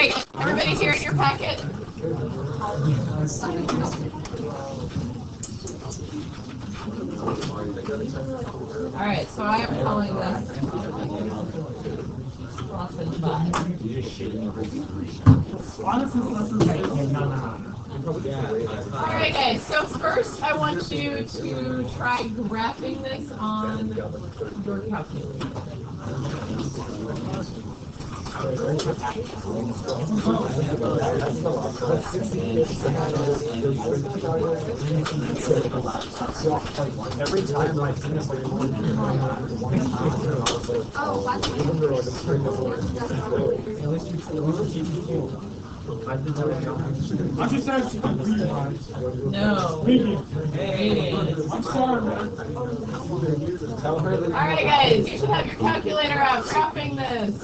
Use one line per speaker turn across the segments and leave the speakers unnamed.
right, everybody here in your packet. All right, so I am calling this lesson 5. All right, guys, so first I want you to try graphing this on your calculator.
Every time I finish I'm just asking.
No.
Hey. I'm sorry, man.
All right, guys, you should have your calculator out, graphing this.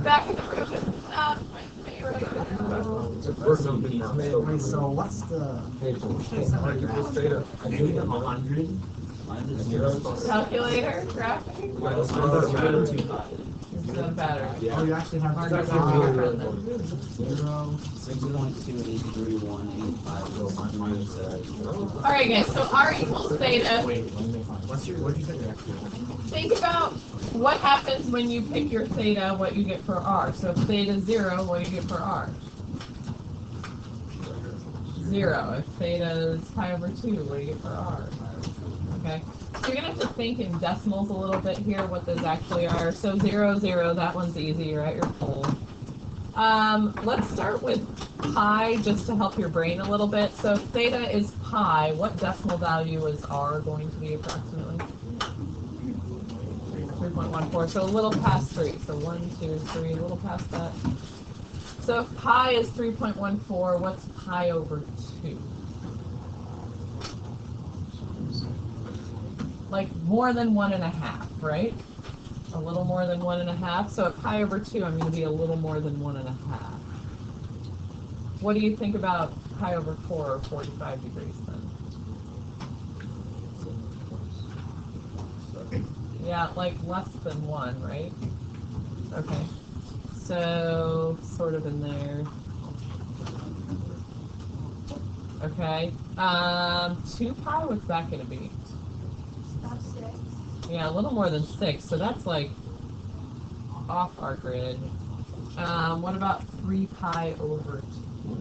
Back in the room.
So what's the
Calculator, graphing. No better.
Oh, you actually have
Mark it
zero.
on.
6.2831850
All right, guys, so R equals theta.
What'd you say?
Think about what happens when you pick your theta, what you get for R. So if theta is 0, what do you get for R? 0. If theta is pi over 2, what do you get for R? Okay. So you're going to have to think in decimals a little bit here, what those actually are. So 0, 0, that one's easy. You're at your pole. Let's start with pi just to help your brain a little bit. So if theta is pi, what decimal value is R going to be approximately? 3.14, so a little past 3. So 1, 2, 3, a little past that. So if pi is 3.14, what's pi over 2? Like more than 1.5, right? A little more than 1.5. So at pi over 2, I'm going to be a little more than 1.5. What do you think about pi over 4 or 45 degrees then? Yeah, like less than 1, right? Okay. So sort of in there. Okay. 2 pi, what's that going to be? Yeah, a little more than 6, so that's like off our grid. What about 3 pi over 2?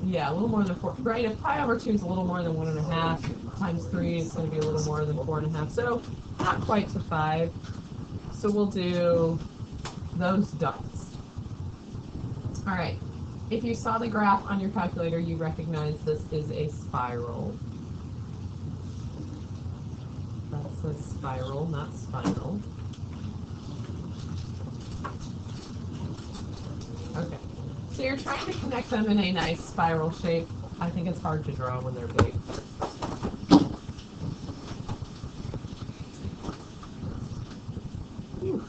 Yeah, a little more than 4. Right, if pi over 2 is a little more than 1.5 times 3, it's going to be a little more than 4.5. So not quite to 5. So we'll do those dots. All right. If you saw the graph on your calculator, you recognize this is a spiral. That's a spiral, not spinal. Okay. So you're trying to connect them in a nice spiral shape. I think it's hard to draw when they're big. Whew.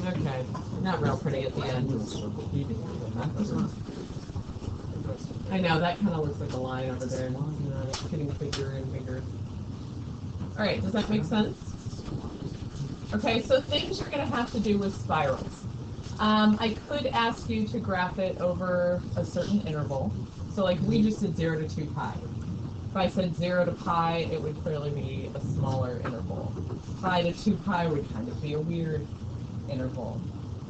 Okay, not real pretty at the end. I know, that kind of looks like a line over there. It's getting bigger and bigger. All right, does that make sense? Okay, so things you're going to have to do with spirals. I could ask you to graph it over a certain interval. So like we just did 0 to 2 pi. If I said 0 to pi, it would clearly be a smaller interval. Pi to 2 pi would kind of be a weird interval.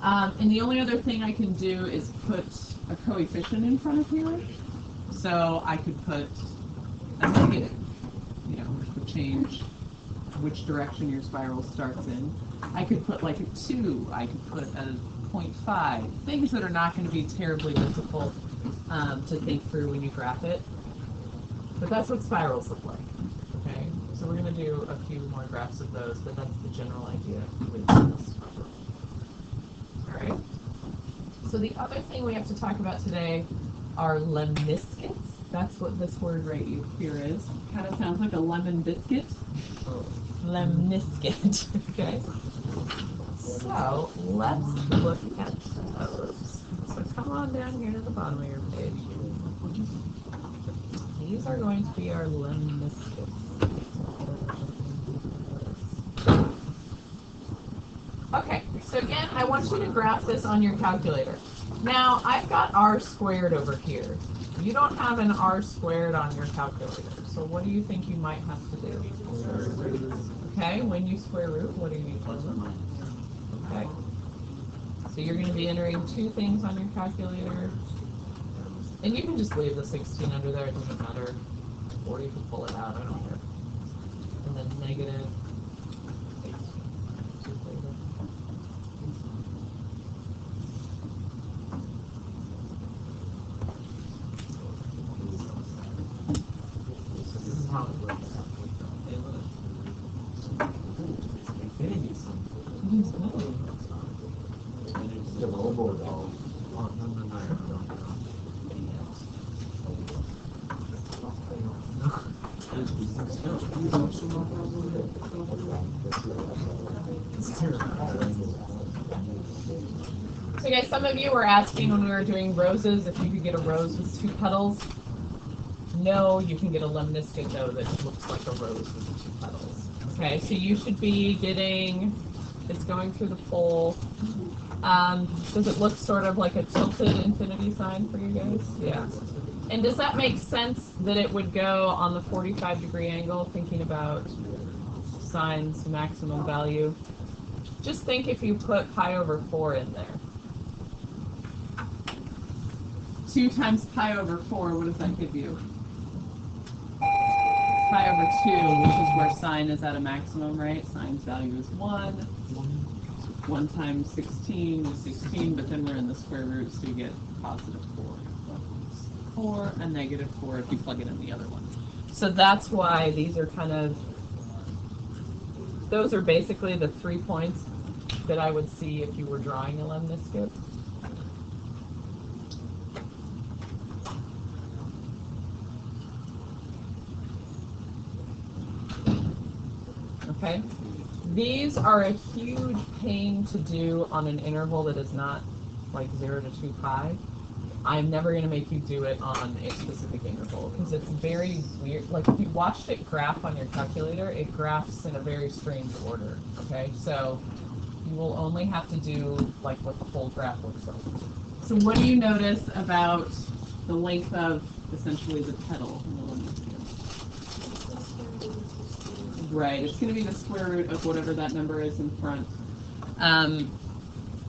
And the only other thing I can do is put a coefficient in front of here. So I could put a negative, you know, which would change which direction your spiral starts in. I could put like a 2, I could put a 0.5, things that are not going to be terribly difficult to think through when you graph it. But that's what spirals look like, okay? So we're going to do a few more graphs of those, but that's the general idea with this. All right. So the other thing we have to talk about today are lemniscates. That's what this word right here is. Kind of sounds like a lemon biscuit. Lemniscate, okay? So let's look at those. So come on down here to the bottom of your page. These are going to be our lemniscus. Okay, so again, I want you to graph this on your calculator. Now, I've got r squared over here. You don't have an r squared on your calculator, so what do you think you might have to do? Okay, when you square root, what are you doing? Okay. So you're going to be entering two things on your calculator. And you can just leave the 16 under there, it doesn't matter. Or you can pull it out, I don't care. And then negative 16. So guys, some of you were asking when we were doing roses if you could get a rose with two petals. No, you can get a lemniscate though that looks like a rose with two petals. Okay, so you should be getting, it's going through the pole. Does it look sort of like a tilted infinity sign for you guys? Yeah. And does that make sense that it would go on the 45-degree angle, thinking about sine's maximum value? Just think if you put pi over 4 in there. 2 times pi over 4, what does that give you? Pi over 2, which is where sine is at a maximum, right? Sine's value is 1. 1 times 16 is 16, but then we're in the square root, so you get positive 4. 4 and negative 4 if you plug it in the other one. So that's why these are kind of, those are basically the 3 points that I would see if you were drawing a lemniscate. Okay, these are a huge pain to do on an interval that is not like 0 to 2 pi. I'm never going to make you do it on a specific interval because it's very weird. Like if you watched it graph on your calculator, it graphs in a very strange order. Okay, so you will only have to do like what the whole graph looks like. So what do you notice about the length of essentially the petal? Right, it's going to be the square root of whatever that number is in front.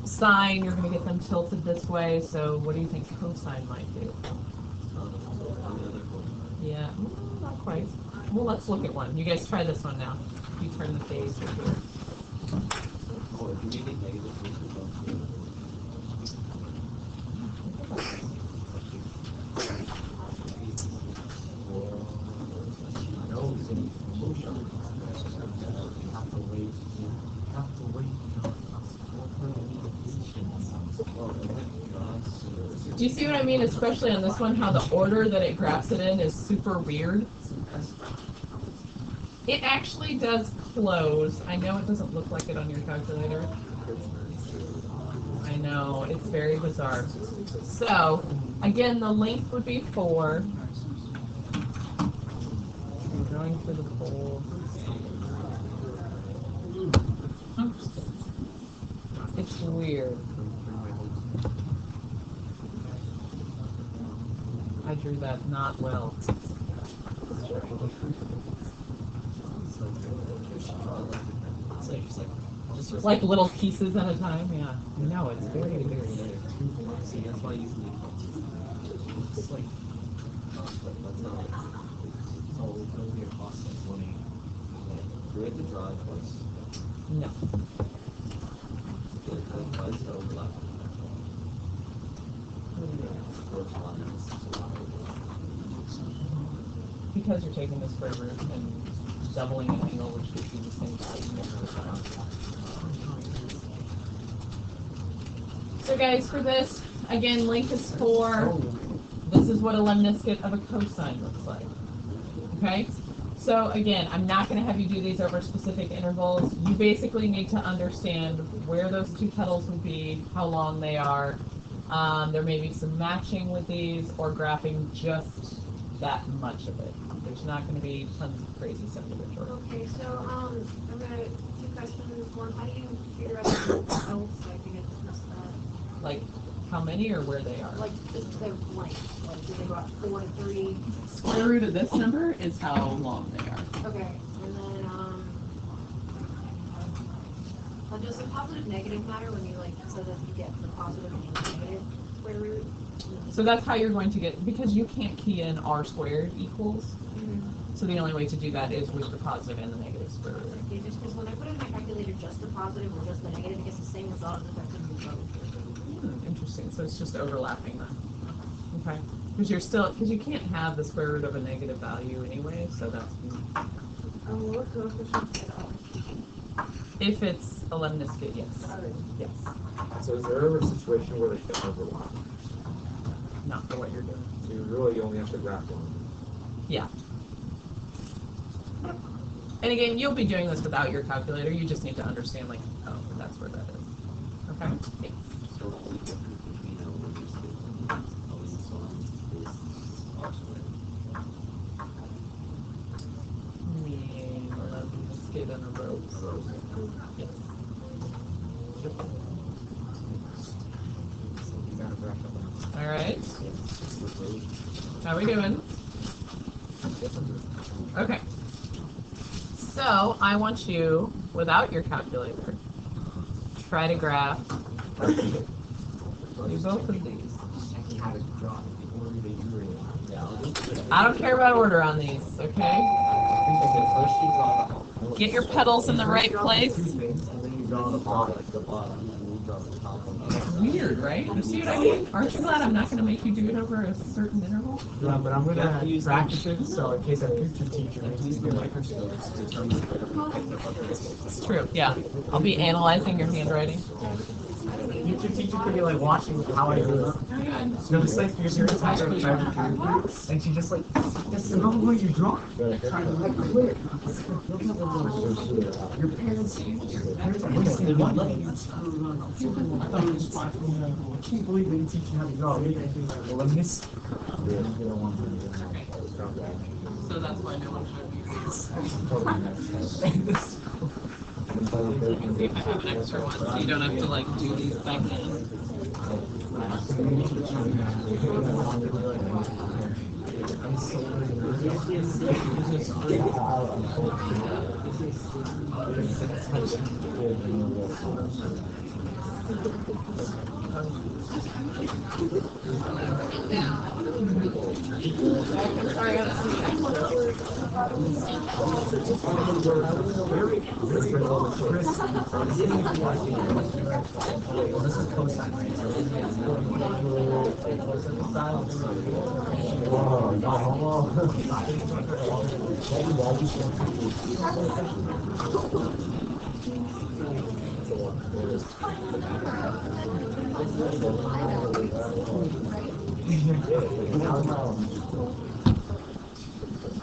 Sine, you're going to get them tilted this way, so what do you think cosine might do? Yeah, not quite. Well, let's look at one. You guys try this one now. You turn the page right here. Do you see what I mean? Especially on this one, how the order that it graphs it in is super weird. It actually does close. I know it doesn't look like it on your calculator. I know, it's very bizarre. So, again, the length would be 4. I'm going through the pole. It's weird. I drew that not well. Like little pieces at a time, yeah. No, it's very weird. No. Because you're taking the square root and doubling an angle, which gives you the same value. So guys, for this, again, length is 4. This is what a lemniscate of a cosine looks like. Okay? So again, I'm not going to have you do these over specific intervals. You basically need to understand where those two petals would be, how long they are. There may be some matching with these or graphing just that much of it. There's not going to be tons of crazy stuff with it.
Okay, so I'm gonna two questions. One, how do you figure out the petals? Like, you get this
Like how many or where they are.
like just the length. Like, do they go out 4 to 3?
Square root of this number is how long they are.
Okay, and then does the positive negative matter when you like so that you get the positive and the negative square root?
So that's how you're going to get, because you can't key in r squared equals. So the only way to do that is with the positive and the negative square root.
Okay, just because when I put in my calculator just the positive or just the negative, it gets the same result as if I couldn't do both.
Interesting. So it's just overlapping them. Okay. Because you can't have the square root of a negative value anyway. So that's
What coefficient?
if it's a lemniscate, yes. Yes.
So is there ever a situation where they can overlap?
Not for what you're doing.
So you really only have to graph one.
Yeah. And again, you'll be doing this without your calculator. You just need to understand, like, oh, that's where that is. Okay. Yeah.
So the only difference between a lemniscate and a lean-swan is r squared.
Meaning a lemniscate and a rope. Yes.
You gotta graph them.
All right. How we doing? Okay. So I want you, without your calculator, try to graph both of these. I don't care about order on these, okay? Get your petals in the right place. Weird, right? You see what I mean? Aren't you glad I'm not going to make you do it over a certain interval?
Yeah, but I'm gonna practice it, so in case a future teacher makes me do it.
It's true, yeah. I'll be analyzing your handwriting.
Future teacher could be like watching how I do it. No, it's like you're teacher and she just like, that's the wrong way you draw. Your parents are wasting money. I thought it was fine. I can't believe they didn't teach you how to draw. Well, let me miss.
So that's why no one showed me these. See if I have an extra one, so you don't have to like do these back then.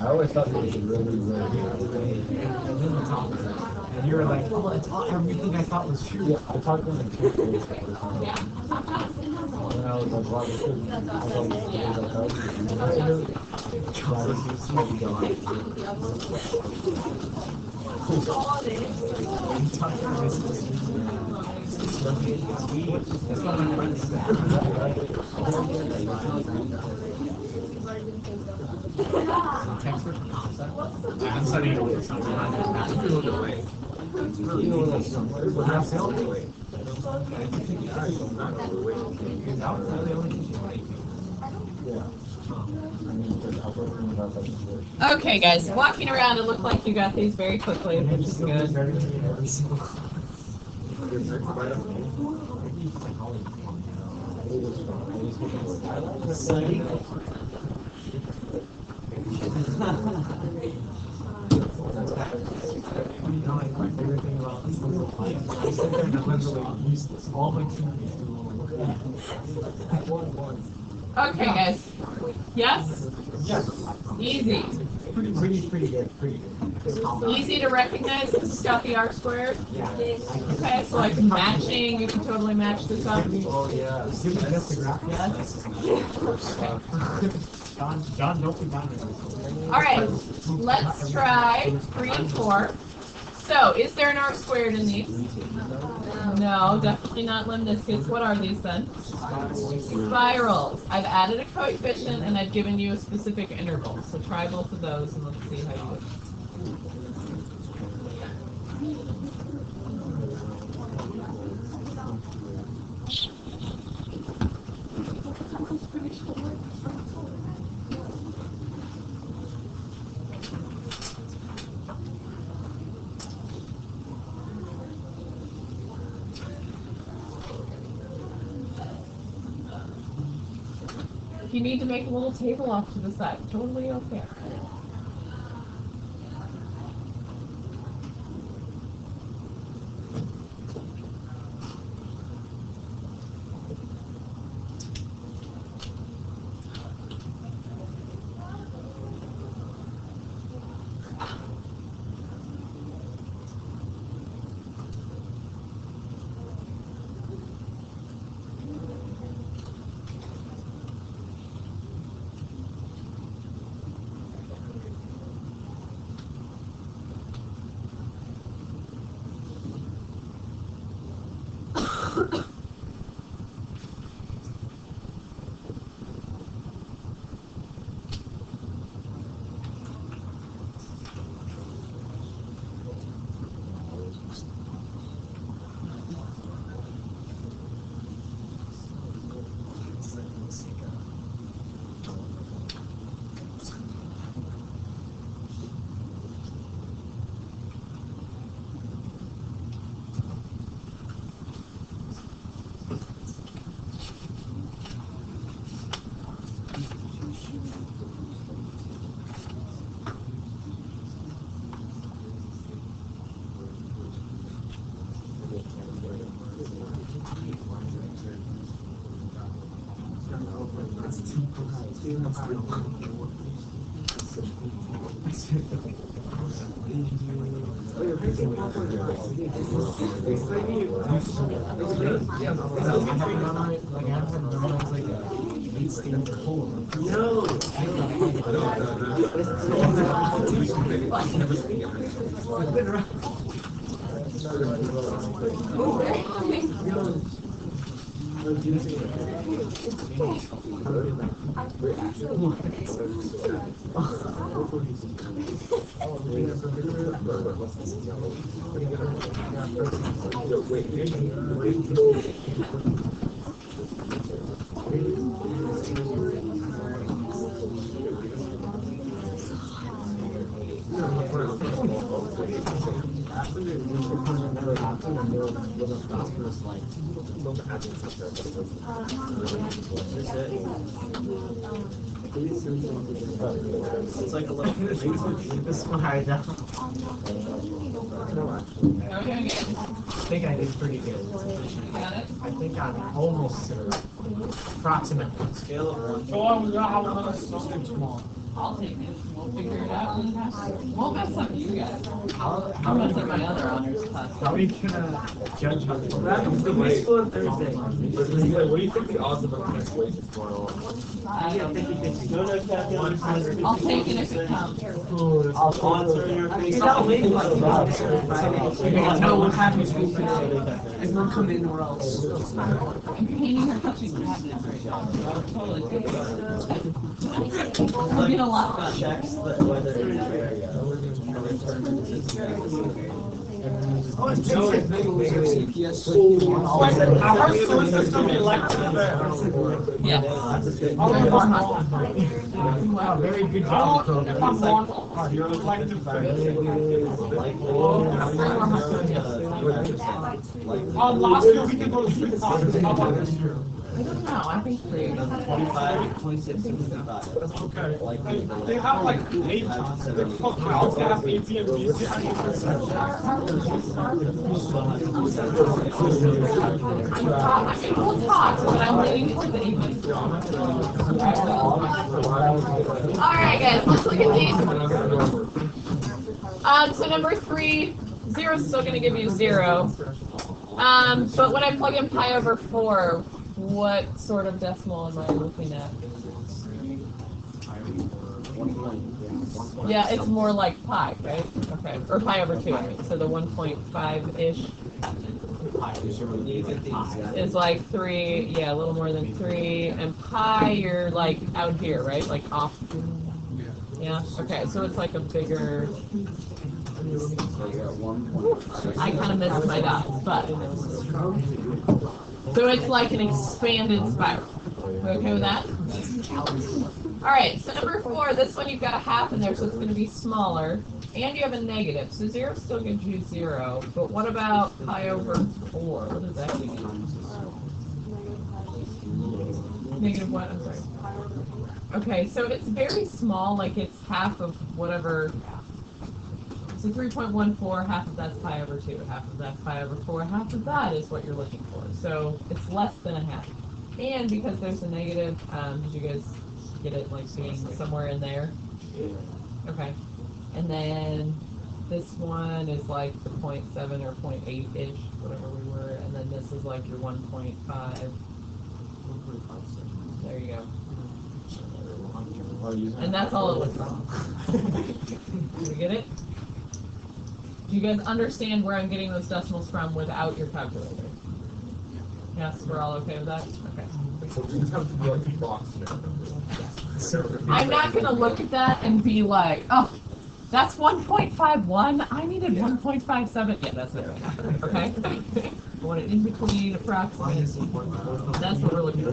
I always thought it was really,
And you were like, oh, it's all, everything I thought was true.
Yeah, I talked to him in two days. And I was like, wow, this is, I thought
That's what my friend I'm studying it.
Okay, guys, walking around, it looked like you got these very quickly, which is good. Okay, guys. Yes? Easy.
pretty good.
Easy to recognize because it's got the R squared.
Yeah.
Okay, so like matching, you can totally match this up.
Oh, yeah.
Give me just the graph. John, don't be down there.
All right, let's try 3 and 4. So, is there an R squared in these? No, definitely not lemniscus. What are these then? Spirals. I've added a coefficient and I've given you a specific interval. So try both of those and let's see how you do. If you need to make a little table off to the side, totally okay.
It's like a little this one I don't.
Okay, good.
I think I did pretty good.
Got it?
I think I'm almost approximate.
Scale of 1.
I'll take it. We'll figure it out. Won't mess up you guys. I'll mess up my other honors class.
How are we gonna judge how this
What do you think the odds of a next week is tomorrow?
I'll take it if it comes.
I'll sponsor your face. No, what happens everyone come in or else.
I'm painting her touching cabinets right now. Totally. It'll get a lot done.
Checks the weather in the area.
Yeah.
Wow, very good job,
Last year we could go to 3 classes. How about this year?
I don't know, I think 3.
25, 26, 65.
Okay.
Like,
They have like 8 times. They also have A, B, and B, C.
We'll talk, but I'm leaning toward the evening. Alright guys, let's look at these. So number 3, 0 is still going to give you 0. But when I plug in pi over 4, what sort of decimal am I looking at? Yeah, it's more like pi, right? Okay, or pi over 2, I mean. So the 1.5-ish is like 3, yeah, a little more than 3. And pi, you're like out here, right? Like off. Yeah, okay, so it's like a bigger... I kind of missed my dots, but... So it's like an expanded spiral. We okay with that? Alright, so number 4, this one you've got a half in there, so it's going to be smaller. And you have a negative, so 0 still gives you 0. But what about pi over 4? What does that mean? Negative what? I'm sorry. Okay, so it's very small, like it's half of whatever. So 3.14, half of that's pi over 2, half of that's pi over 4, half of that is what you're looking for. So it's less than a half. And because there's a negative, did you guys get it like being somewhere in there? Okay. And then this one is like the 0.7 or 0.8-ish, whatever we were, and then this is like your 1.5. There you go. And that's all it looks like. You get it? Do you guys understand where I'm getting those decimals from without your calculator? Yes, we're all okay with that? Okay. I'm not going to look at that and be like, oh, that's 1.51. I needed 1.57. Yeah, that's it. Okay? I want it in between, approximate. That's what we're looking for.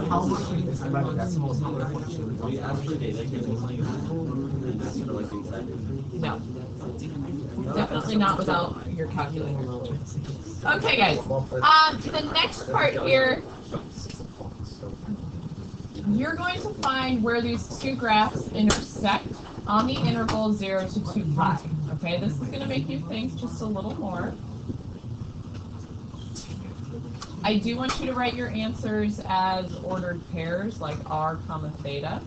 How much do you think about decimals?
No. Definitely not without your calculator. Okay, guys. The next part here, you're going to find where these two graphs intersect on the interval 0 to 2 pi. Okay, this is going to make you think just a little more. I do want you to write your answers as ordered pairs, like r comma theta.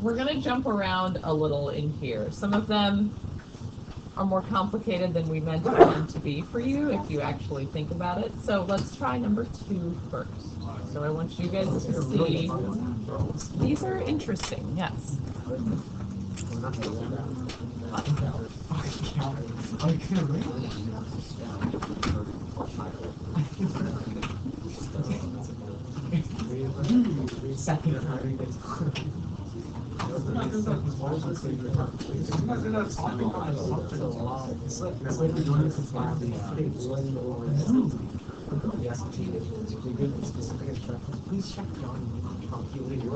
We're going to jump around a little in here. Some of them are more complicated than we meant them to be for you, if you actually think about it. So let's try number 2 first. So I want you guys to see. These are interesting, yes.
Please check on calculator.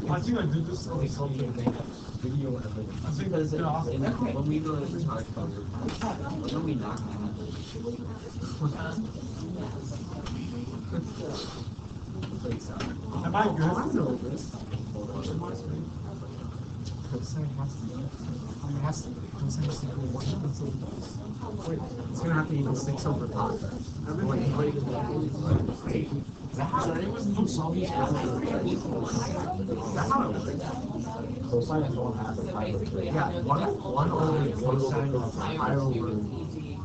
I think I did this on something. Video I think
Because
that's
when we go to talk when we knock
Am I good? It's gonna have to equal 6 over 5.
Cosine is 1/2 of pi over 3.
Yeah, one over cosine of pi over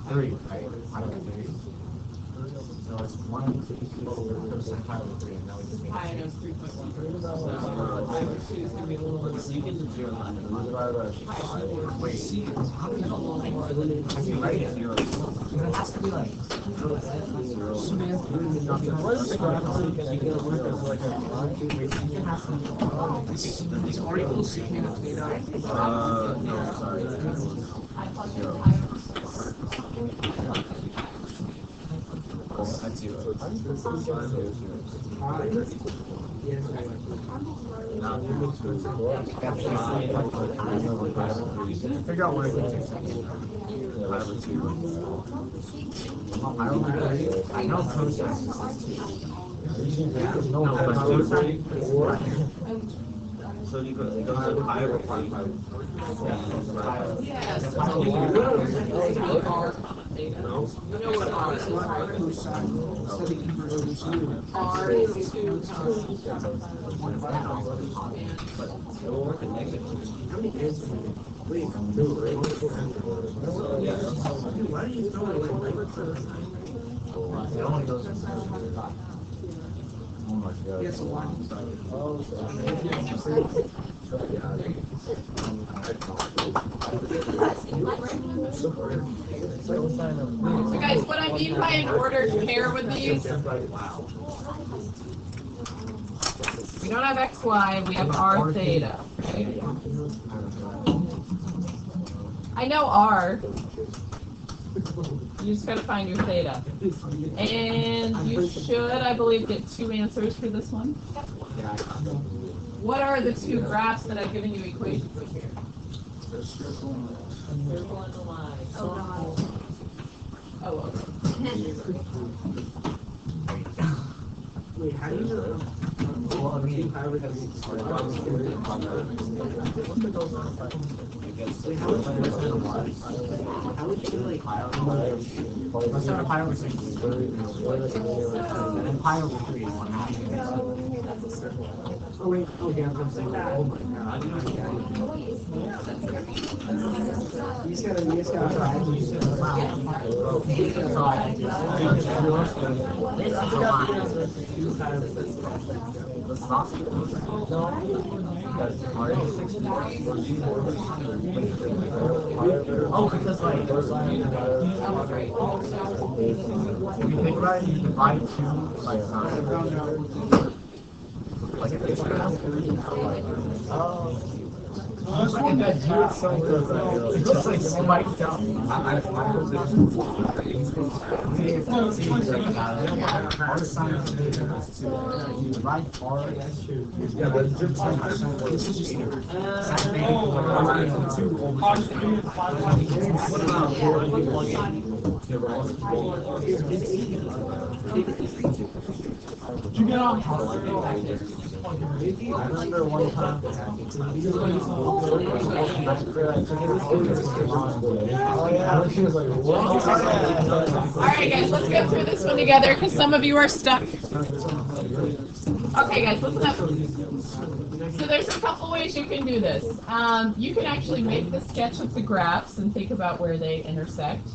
3, right? Pi over 3. So it's 1 over cosine pi over 3, and now we just make
I know it's 3.1. Pi over 2 is going to be a little bit.
so you get the 0 line and
Divided by
Wait, how do you know? I can write it. It has to be like.
What is the graph so you can make it work as like a line?
It's R equals secant of theta.
no, sorry.
That's 0.
Figure out what it is. I know cosine.
So you go to pi over pi.
Yes.
No?
You know what R is, right? R is 2 times.
But it will work in negative.
It only goes
Oh my god.
Yes, a one.
So guys, what I mean by an ordered pair with these, we don't have x, y, we have r theta. Right? I know r. You just gotta find your theta. And you should, I believe, get 2 answers for this one. What are the 2 graphs that I've given you equations with here? Circle and the line. Oh, okay.
Wait, how do you know? Well, I mean, I would have. How would you like? Let's start a pi over 6. And then pi over 3 is 1. Oh wait, okay, I'm saying that. Oh my god. You just gotta try. Oh, because like, if you think about it, you divide 2 by sine. Like if it's look at that dude, it looks like spiked up. R sine of theta is 2. You divide R, this is just sine theta over 2 Did you get on? I remember one time.
Alright guys, let's go through this one together because some of you are stuck. Okay guys, listen up. So there's a couple ways you can do this. You can actually make the sketch of the graphs and think about where they intersect.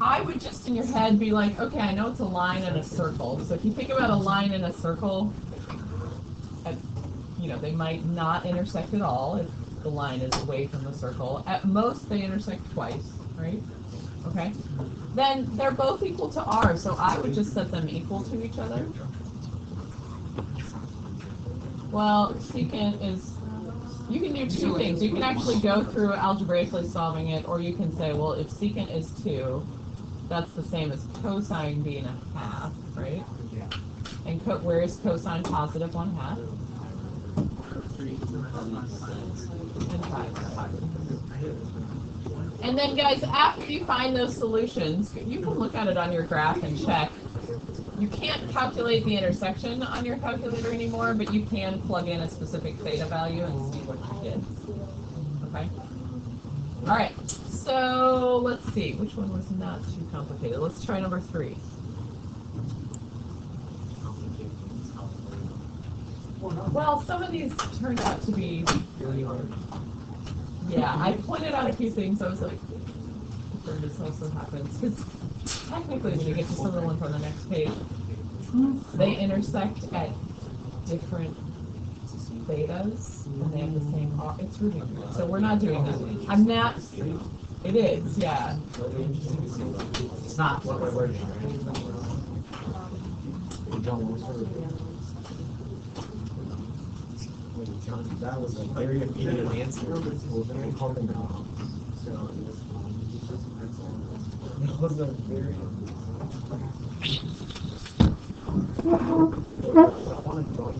I would just in your head be like, okay, I know it's a line and a circle. So if you think about a line and a circle, you know, they might not intersect at all if the line is away from the circle. At most, they intersect twice, right? Okay. Then they're both equal to r, so I would just set them equal to each other. Well, secant is, you can do 2 things. You can actually go through algebraically solving it, or you can say, well, if secant is 2, that's the same as cosine being 1/2, right? And where is cosine positive 1/2? And then guys, after you find those solutions, you can look at it on your graph and check. You can't calculate the intersection on your calculator anymore, but you can plug in a specific theta value and see what you get. Okay? Alright, so let's see, which one was not too complicated? Let's try number 3. Well, some of these turned out to be really hard. Yeah, I pointed out a few things. I was like, this also happens. Because technically, when you get to some of the ones on the next page, they intersect at different thetas, and they have the same R. It's ridiculous. So we're not doing that. I'm not. It is, yeah.
It's not what we're working on. That was a very immediate answer. It was very hard. It was a very. want to join.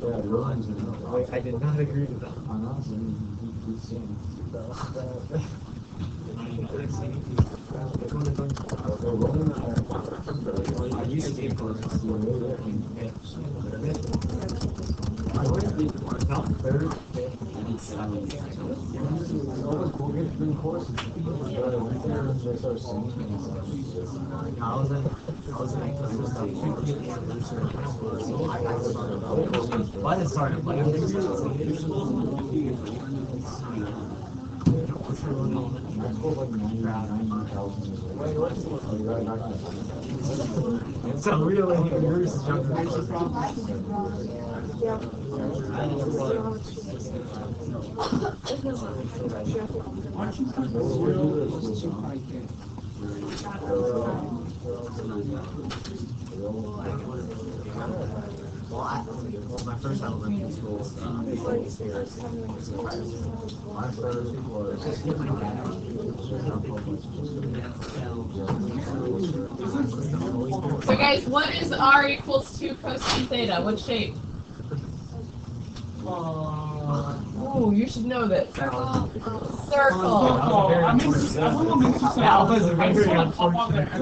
Yeah, Rollins is
Wait, I did not agree with that.
honestly, he's saying.
I used to be able to see I would have been third, fifth, and seventh. I was in Why did it start? So really, yours is younger. Well, my first elementary school was my first
So guys, what is r equals 2 cosine theta? What shape? Oh, you should know this. Circle.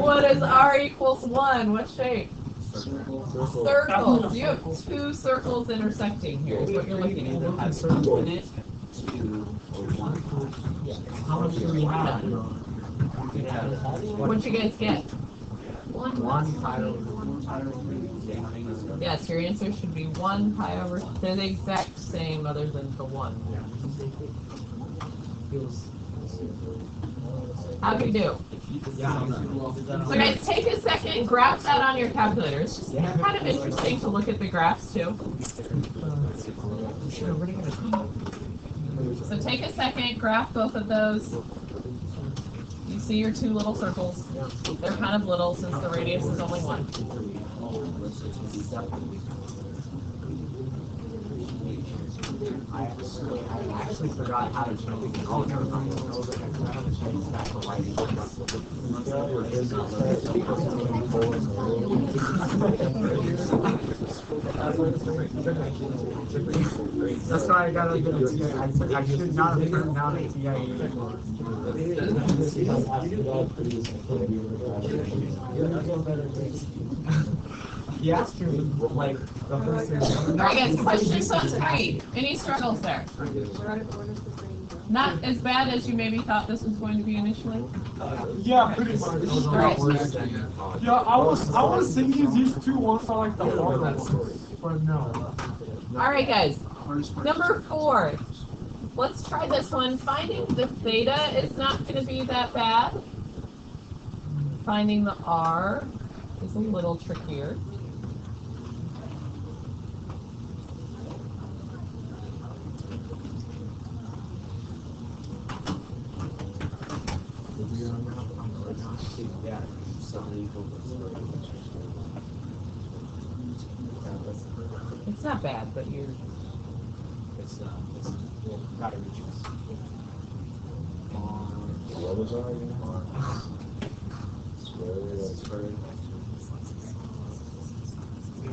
What is r equals 1? What shape? Circles. You have 2 circles intersecting here is what you're looking at.
How much do we have?
What'd you guys get?
One pi over.
Yes, your answer should be 1 pi over. They're the exact same other than the 1. How'd you do? So guys, take a second and graph that on your calculator. It's just kind of interesting to look at the graphs too. So take a second, graph both of those. You see your 2 little circles. They're kind of little since the radius is only 1.
I actually forgot how to change it. Oh, never mind. I was like, I have to change that for writing. That's why I gotta get a TIE. I should not have turned down a TIE. He asked me, like, the first thing.
Alright guys, question 3. Any struggles there? Not as bad as you maybe thought this was going to be initially?
Yeah, pretty much.
Alright.
Yeah, I was thinking these 2 ones are like the hard ones, but no.
Alright guys, number 4. Let's try this one. Finding the theta is not going to be that bad. Finding the r is a little trickier. It's not bad, but you're...
Gotta reach us.
What was that again? Square.
I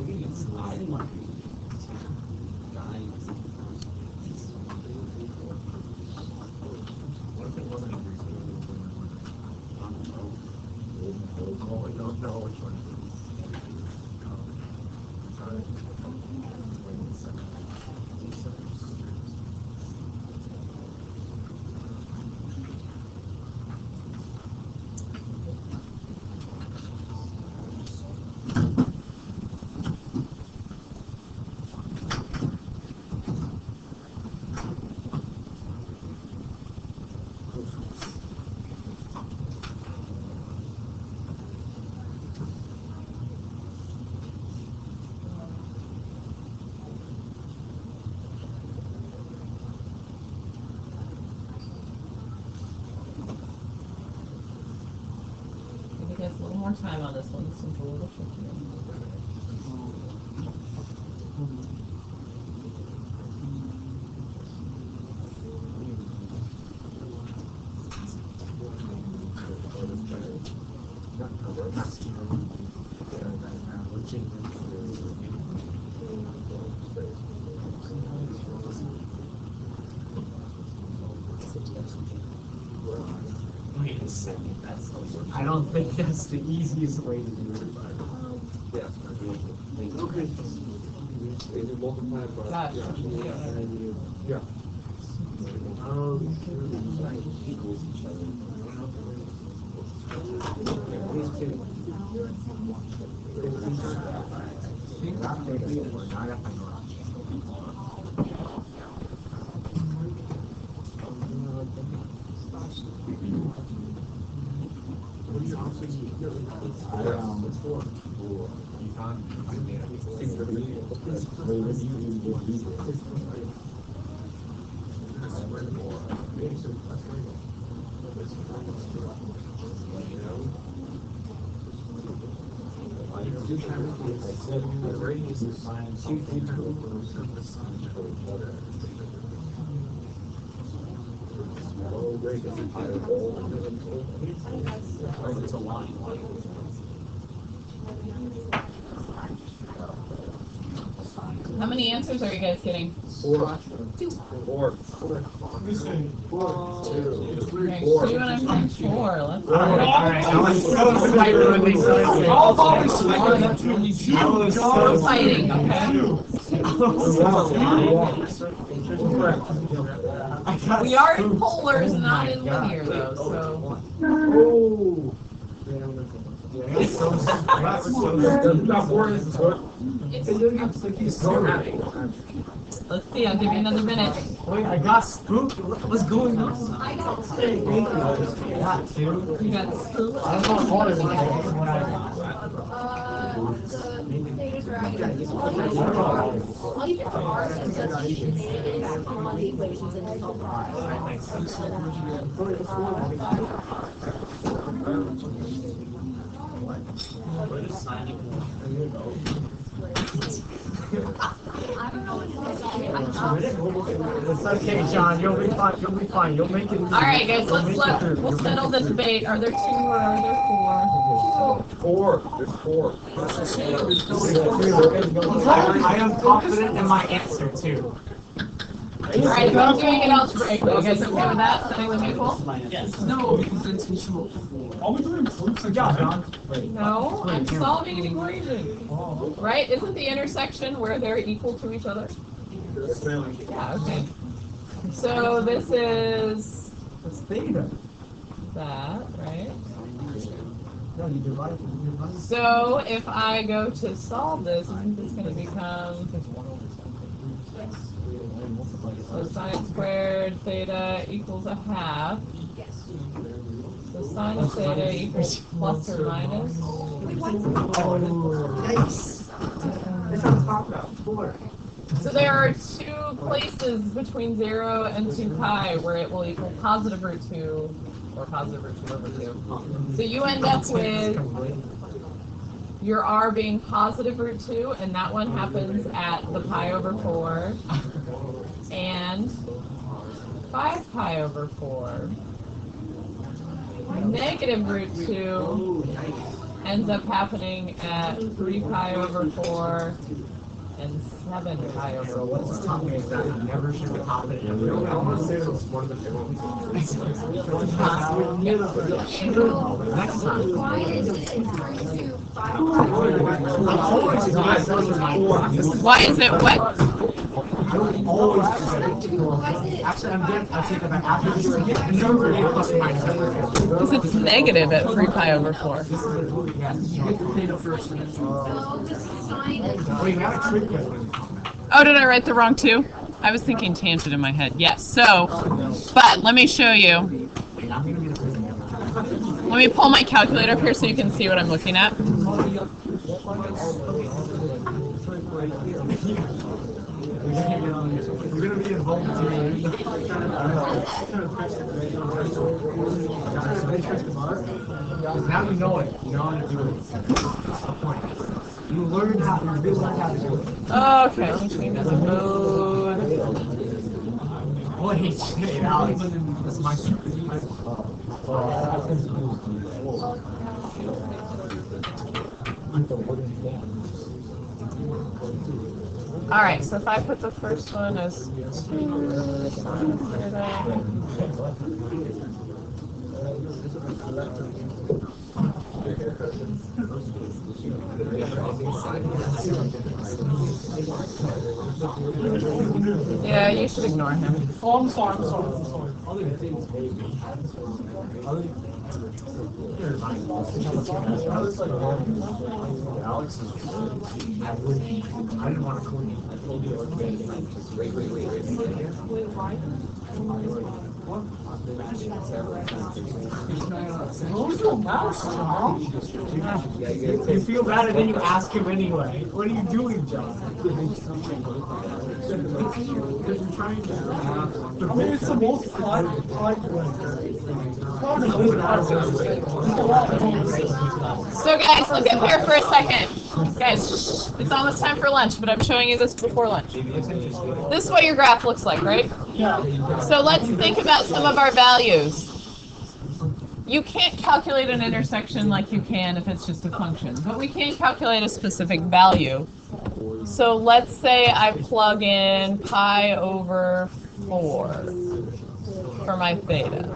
don't know which one.
Give you guys a little more time on this one. This one's a little trickier.
I don't think that's the easiest way to do it, but.
Yeah. Okay. They do multiply by.
Gotcha.
Yeah.
Equals each other.
It's a line.
How many answers are you guys getting?
4. 4.
Okay, 2 and I'm saying 4. Let's go.
Alright, I was fighting when they said it.
I'll probably swear that to me.
We're fighting, okay? We are in polars, not in linear though, so.
Oh. Yeah, so
Not 4 is good.
Let's see, I'll give you another minute.
Wait, I got spooked. What's going on?
I got
Hey, thank you. Got two.
You got spooked.
I don't know what it is.
the things where I I'll use it for R and substitution and back on all the equations and then I don't know what it is.
It's okay, John. You'll be fine. You'll be fine. You'll make it.
All right, guys, we'll settle this debate. Are there 2 or are there 4?
4. There's 4.
I am confident in my answer too.
All right, if I'm doing it algebraically, you guys okay with that? Setting them equal?
Yes. No, because it's visual. Are we doing proofs again?
Yeah, John.
No, I'm solving an equation.
Oh.
Right? Isn't the intersection where they're equal to each other? Yeah, okay. So this is
It's theta.
that, right?
No, you divide.
So if I go to solve this, isn't this going to become so sine squared theta equals a half?
Yes.
So sine of theta equals plus or minus?
Nice. That's what I'm talking about. 4.
So there are 2 places between 0 and 2 pi where it will equal positive root 2 or positive root 2 over 2. So you end up with your r being positive root 2, and that one happens at the pi over 4 and 5 pi over 4. Negative root 2 ends up happening at 3 pi over 4 and 7 pi over 4.
What's taught me is that you never should be confident in your
I want to say that it's one of the
Next time.
Why is it 3 to 5?
I'm always
Why is it what?
always actually, I'll take it back after this. Number plus or minus.
Because it's negative at 3 pi over 4.
This is a movie, yeah. You get the theta first.
So the sine is.
Wait, we have a trick question.
Oh, did I write the wrong 2? I was thinking tangent in my head. Yes, so, but let me show you.
I'm gonna be the prison.
Let me pull my calculator up here so you can see what I'm looking at.
You're gonna be involved now you know it. You know how to do it. That's the point. You learn how to do it.
Okay, let me change the mode.
Wait, shit, Alex. That's my
Alright, so if I put the first one as 2 sine theta Yeah, you should ignore him.
Oh, I'm sorry, I'm sorry, I'm sorry.
Alex is. I didn't want to call you. I told you. You feel bad and then you ask him anyway. What are you doing, John?
I mean, it's the most private
So guys, look up here for a second. Guys, it's almost time for lunch, but I'm showing you this before lunch. This is what your graph looks like, right?
Yeah.
So let's think about some of our values. You can't calculate an intersection like you can if it's just a function, but we can calculate a specific value. So let's say I plug in pi over 4 for my theta.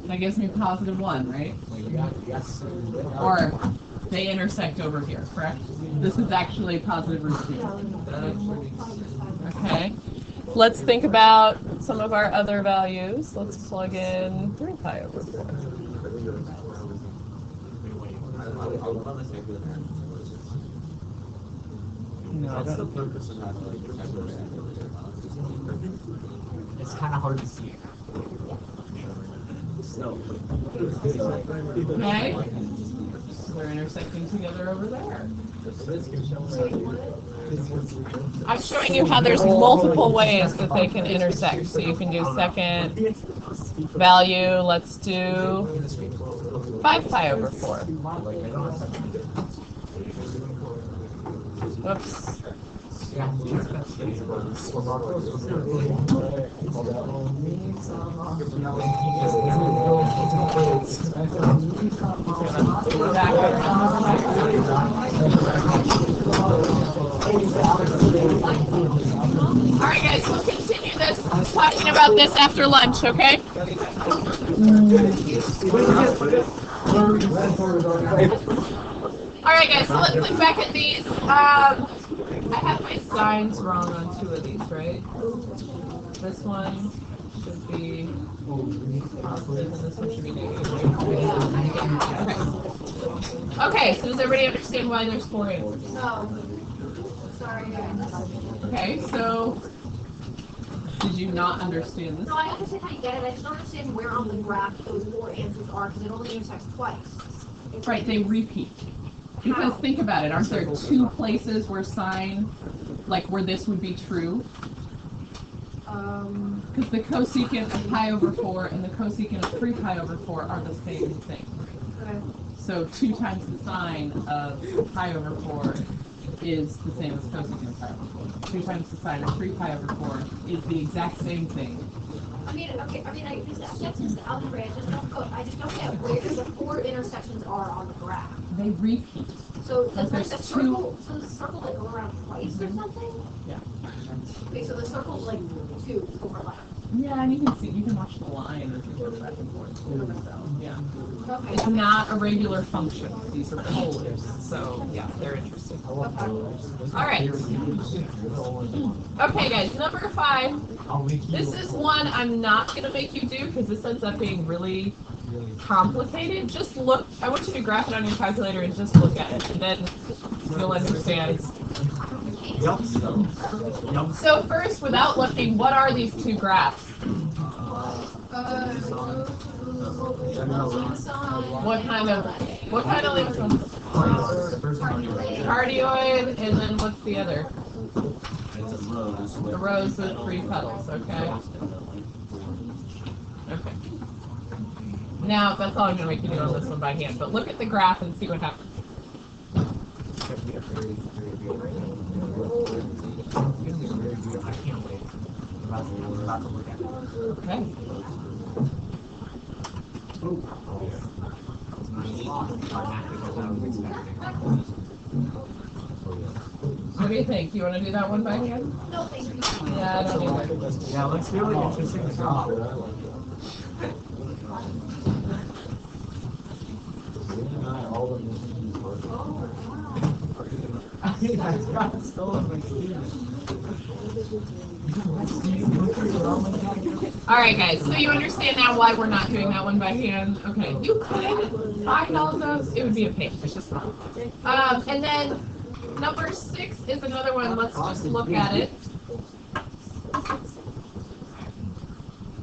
That gives me positive 1, right? Or they intersect over here, correct? This is actually positive root 2. Okay. Let's think about some of our other values. Let's plug in 3 pi over 4. No,
That's the purpose of that. It's kind of hard to see. So.
okay. They're intersecting together over there. I'm showing you how there's multiple ways that they can intersect. So you can do second value. Let's do 5 pi over 4. Whoops. Alright guys, we'll continue this talking about this after lunch, okay? Alright guys, so let's look back at these. I have my signs wrong on 2 of these, right? This one should be positive and this one should be negative. Okay, so does everybody understand why there's 4 answers?
No. Sorry, guys.
Okay, so did you not understand this?
No, I understand how you get it. I just don't understand where on the graph those 4 answers are because it only intersects twice.
Right, they repeat. Because think about it, aren't there 2 places where sine, like where this would be true? Because the cosecant of pi over 4 and the cosecant of 3 pi over 4 are the same thing.
Okay.
So 2 times the sine of pi over 4 is the same as cosecant of pi over 4. 2 times the sine of 3 pi over 4 is the exact same thing.
I mean, okay. I get the algebra. I just don't get where the 4 intersections are on the graph.
They repeat.
So
Like
does
there's
the
2.
circle? So the circle like go around twice or something?
Yeah.
Okay, so the circle's like 2 overlap.
Yeah, and you can watch the line as it goes back and forth. So, yeah.
Okay.
It's not a regular function. These are polars. So, yeah, they're interesting. All right. Okay, guys, number 5. This is one I'm not going to make you do because this ends up being really complicated. Just look. I want you to graph it on your calculator and just look at it, and then you'll understand. So first, without looking, what are these 2 graphs? What kind of link? Cardioid, and then what's the other? The rose with 3 petals, okay? Okay. Now, that's all I'm going to make you do on this one by hand, but look at the graph and see what happens.
I can't wait. I'm about to look at it.
Okay. What do you think? Do you want to do that one by hand?
No, thank you.
Yeah, I don't either.
Yeah, looks really interesting job. I stolen my
All right, guys. So you understand now why we're not doing that one by hand? Okay. You could find all of those. It would be a pain. It's just not. And then number 6 is another one. Let's just look at it.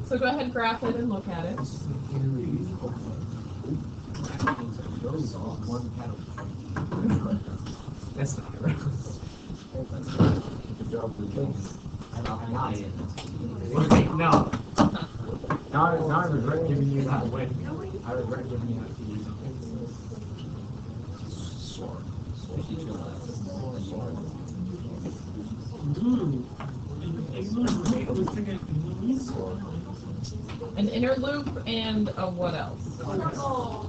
So go ahead and graph it and look at it.
That's not right. No. Now I regret giving you that win. I regret giving you that to you.
An inner loop and a what else?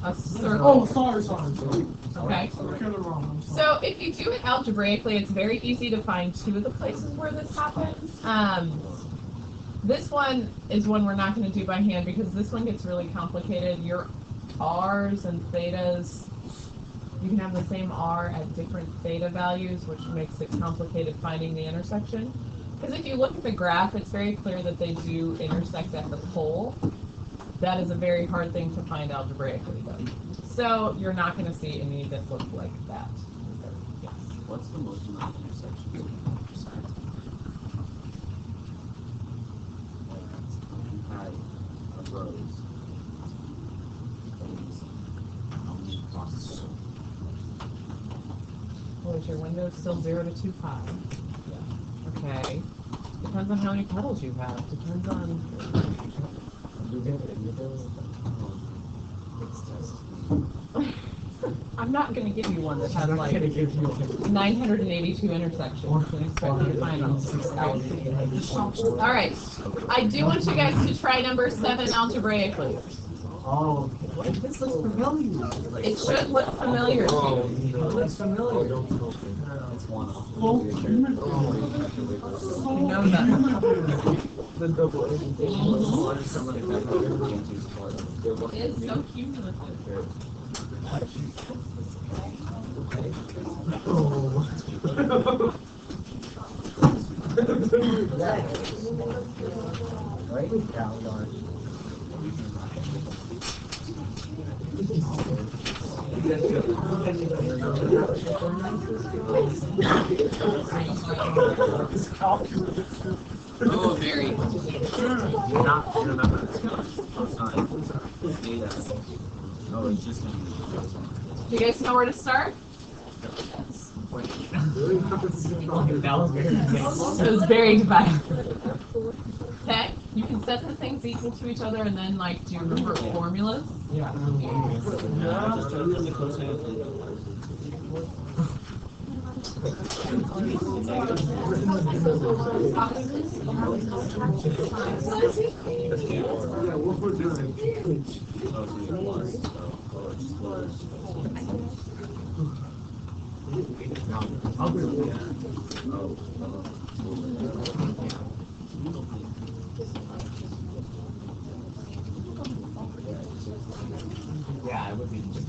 A circle.
Oh, sorry.
Okay.
I got it wrong. I'm sorry.
So if you do it algebraically, it's very easy to find 2 of the places where this happens. This one is one we're not going to do by hand because this one gets really complicated. Your R's and thetas, you can have the same R at different theta values, which makes it complicated finding the intersection. Because if you look at the graph, it's very clear that they do intersect at the pole. That is a very hard thing to find algebraically, though. So you're not going to see any that look like that. Yes.
What's the most amount of intersections? You had a rows. How many crosses?
Well, is your window still 0 to 2 pi? Okay. Depends on how many petals you have. Depends on. I'm not going to give you one that has
I'm
like
gonna give you
982 intersections and expect you to find them. All right. I do want you guys to try number 7 algebraically.
Oh, this looks familiar.
It should look familiar to you.
It looks familiar.
It's one off.
Oh,
You know that.
The double A.
It's so cumulative.
Right?
Oh, very.
You're not remember this data. No, it's just gonna be.
Do you guys know where to start?
That was very nice.
It was very divided. Okay, you can set the things equal to each other and then like, do you remember formulas?
Yeah.
Just turn them close enough.
Yeah, what we're doing. I'll do it. Yeah, it would be just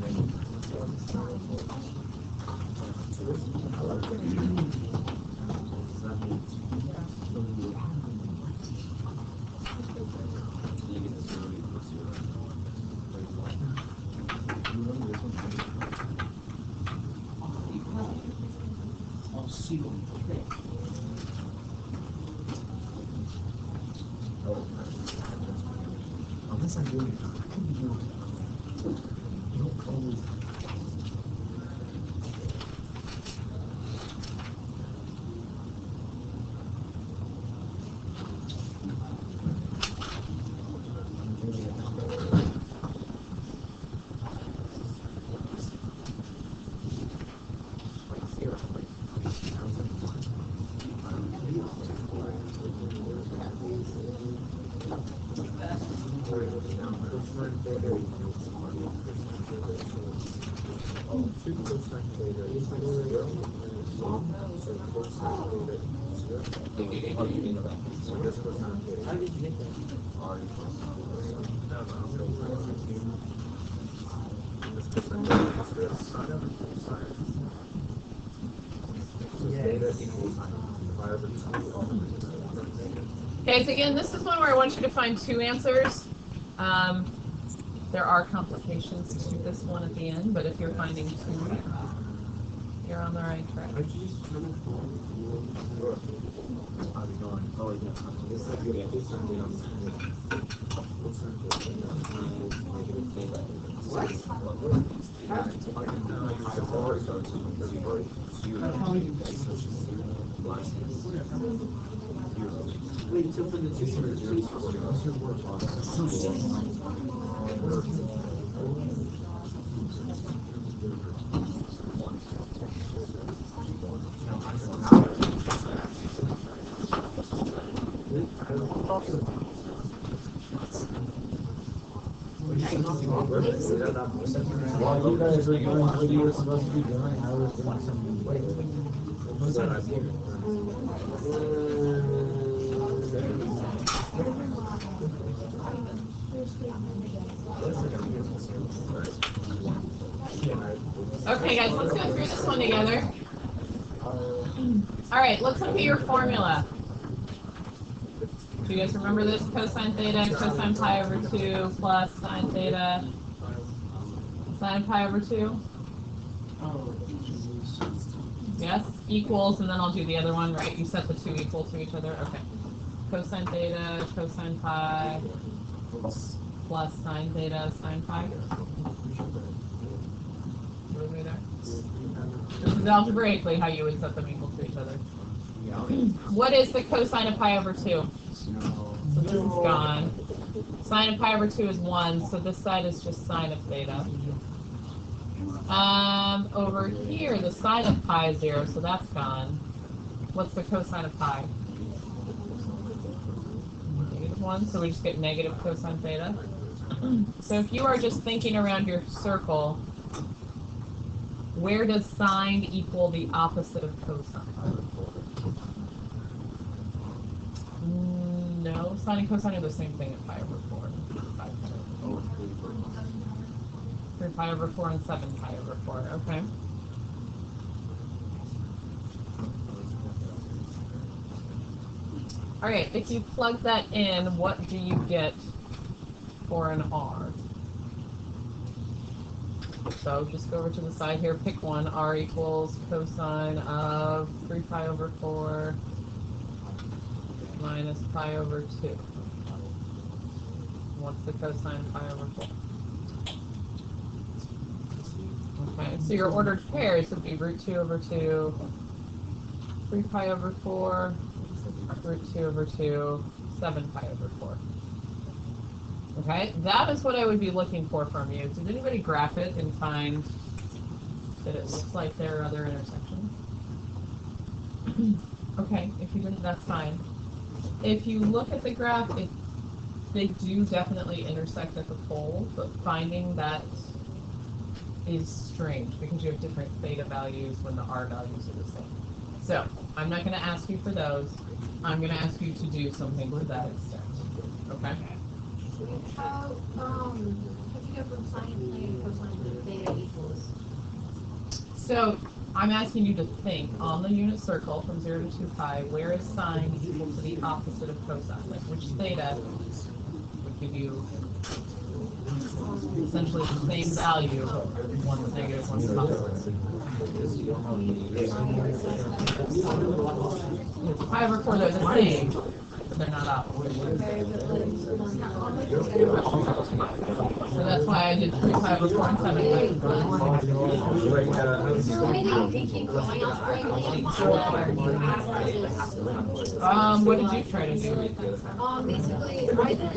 unless I'm doing it. You don't call me.
Okay, so again, this is one where I want you to find two answers. There are complications to this one at the end, but if you're finding two, you're on the right track.
While you guys were doing what you were supposed to be doing, I was doing something later.
Okay, guys, let's go through this one together. All right, let's look at your formula. Do you guys remember this? Cosine theta, cosine pi over 2 plus sine theta, sine pi over 2? Yes, equals, and then I'll do the other one, right? You set the two equal to each other? Okay. Cosine theta, cosine pi, plus sine theta, sine pi. What are we there? This is algebraically how you would set them equal to each other. What is the cosine of pi over 2? So this is gone. Sine of pi over 2 is 1, so this side is just sine of theta. Over here, the sine of pi is 0, so that's gone. What's the cosine of pi? -1, so we just get negative cosine theta. So if you are just thinking around your circle, where does sine equal the opposite of cosine? No, sine and cosine are the same thing at pi over 4. 3 pi over 4 and 7 pi over 4, okay. All right, if you plug that in, what do you get for an R? So just go over to the side here, pick one. R equals cosine of 3 pi over 4 minus pi over 2. What's the cosine of pi over 4? Okay, so your ordered pairs would be root 2 over 2, 3 pi over 4, root 2 over 2, 7 pi over 4. Okay, that is what I would be looking for from you. Did anybody graph it and find that it looks like there are other intersections? Okay, if you didn't, that's fine. If you look at the graph, they do definitely intersect at the pole, but finding that is strange because you have different theta values when the R values are the same. So I'm not going to ask you for those. I'm going to ask you to do something to that extent. Okay?
How do you go from sine theta to cosine theta equals?
So I'm asking you to think on the unit circle from 0 to 2 pi, where is sine equal to the opposite of cosine? Like which theta would give you essentially the same value, but one's negative, one's positive. Pi over 4, they're the same, but they're not opposite. So that's why I did 3 pi over 4 and 7 pi over 4. What did you try to do?
Basically, I did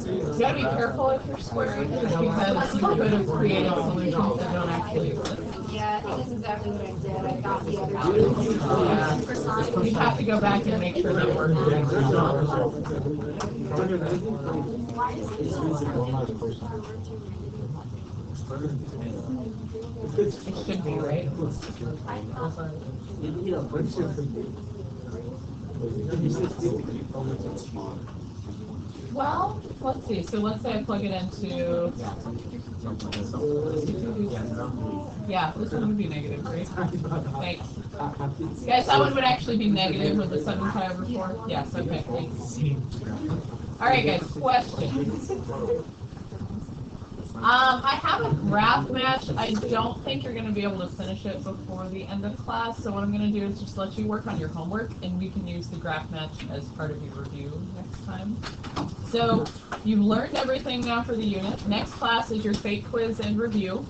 You gotta be careful if you're squaring, because you could have created solutions that don't actually exist.
Yeah, that's exactly what I did. I got the other
Yeah. You have to go back and make sure that we're doing It should be, right? Well, let's see. So let's say I plug it into, yeah, this one would be negative, right? Thanks. Guys, that one would actually be negative with the 7 pi over 4. Yes, okay, thanks. All right, guys, questions? I have a graph match. I don't think you're going to be able to finish it before the end of class, so what I'm going to do is just let you work on your homework, and we can use the graph match as part of your review next time. So, you've learned everything now for the unit. Next class is your fate quiz and review.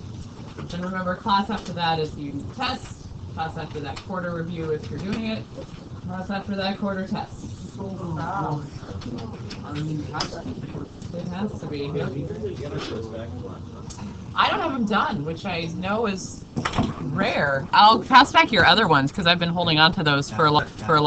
And remember, class after that is the unit test. Class after that, quarter review if you're doing it. Class after that, quarter test. It has to be. I don't have them done, which I know is rare. I'll pass back your other ones because I've been holding on to those for a